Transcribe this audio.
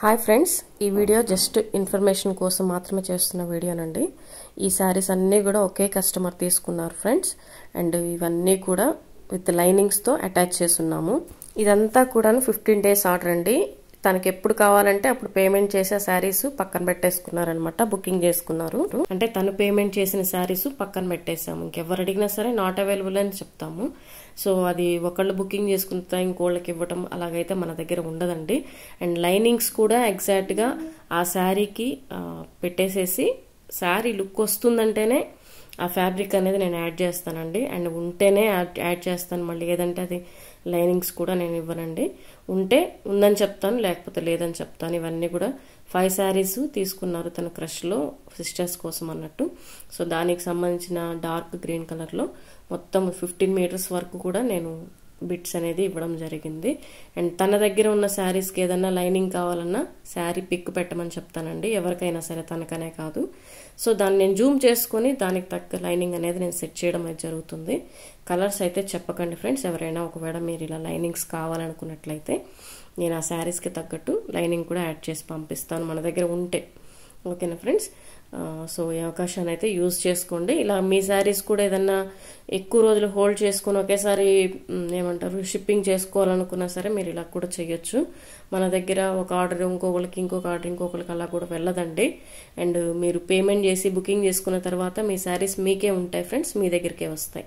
Hi friends, ఈ video just information కోసం మాత్రమే చేస్తున్న వీడియోనండి. ఈ సారీస్ అన్నీ కూడా ఒకే కస్టమర్ తీసుకున్నారు ఫ్రెండ్స్. అండ్ ఇవన్నీ కూడా విత్ లైనింగ్స్తో అటాచ్ చేస్తున్నాము. ఇదంతా కూడా 15 days ఆర్డర్ అండి. తనకి ఎప్పుడు కావాలంటే అప్పుడు పేమెంట్ చేసే శారీస్ పక్కన పెట్టేసుకున్నారనమాట, బుకింగ్ చేసుకున్నారు. అంటే తను పేమెంట్ చేసిన శారీస్ పక్కన పెట్టేసాము. ఇంకెవరు అడిగినా సరే నాట్ అవైలబుల్ అని చెప్తాము. సో అది ఒకళ్ళు బుకింగ్ చేసుకుంటా ఇంకోళ్ళకి ఇవ్వటం అలాగైతే మన దగ్గర ఉండదండి. అండ్ లైనింగ్స్ కూడా ఎగ్జాక్ట్గా ఆ శారీకి పెట్టేసేసి శారీ లుక్ వస్తుందంటేనే ఆ ఫ్యాబ్రిక్ అనేది నేను యాడ్ చేస్తానండి. అండ్ ఉంటేనే యాడ్ చేస్తాను, మళ్ళీ ఏదంటే అది లైనింగ్స్ కూడా నేను ఇవ్వనండి. ఉంటే ఉందని చెప్తాను, లేకపోతే లేదని చెప్తాను. ఇవన్నీ కూడా 5 sarees తీసుకున్నారు తన క్రష్లో సిస్టర్స్ కోసం అన్నట్టు. సో దానికి సంబంధించిన డార్క్ గ్రీన్ కలర్లో మొత్తం 15 meters వరకు కూడా నేను బిట్స్ అనేది ఇవ్వడం జరిగింది. అండ్ తన దగ్గర ఉన్న శారీస్కి ఏదన్నా లైనింగ్ కావాలన్నా శారీ పిక్ పెట్టమని చెప్తానండి, ఎవరికైనా సరే, తనకనే కాదు. సో దాన్ని నేను జూమ్ చేసుకొని దానికి తగ్గ లైనింగ్ అనేది నేను సెట్ చేయడం అయితే జరుగుతుంది. కలర్స్ అయితే చెప్పకండి ఫ్రెండ్స్. ఎవరైనా ఒకవేళ మీరు ఇలా లైనింగ్స్ కావాలనుకున్నట్లయితే నేను ఆ శారీస్కి తగ్గట్టు లైనింగ్ కూడా యాడ్ చేసి పంపిస్తాను మన దగ్గర ఉంటే. ఓకేనా ఫ్రెండ్స్? సో ఈ అవకాశాన్ని అయితే యూజ్ చేసుకోండి. ఇలా మీ శారీస్ కూడా ఏదన్నా ఎక్కువ రోజులు హోల్డ్ చేసుకుని ఒకేసారి ఏమంటారు షిప్పింగ్ చేసుకోవాలనుకున్నా సరే మీరు ఇలా కూడా చేయొచ్చు. మన దగ్గర ఒక ఆర్డర్ ఇంకొకరికి, ఇంకొక ఆర్డర్ ఇంకొకరికి అలా కూడా వెళ్ళదండి. అండ్ మీరు పేమెంట్ చేసి బుకింగ్ చేసుకున్న తర్వాత మీ శారీస్ మీకే ఉంటాయి ఫ్రెండ్స్, మీ దగ్గరికే వస్తాయి.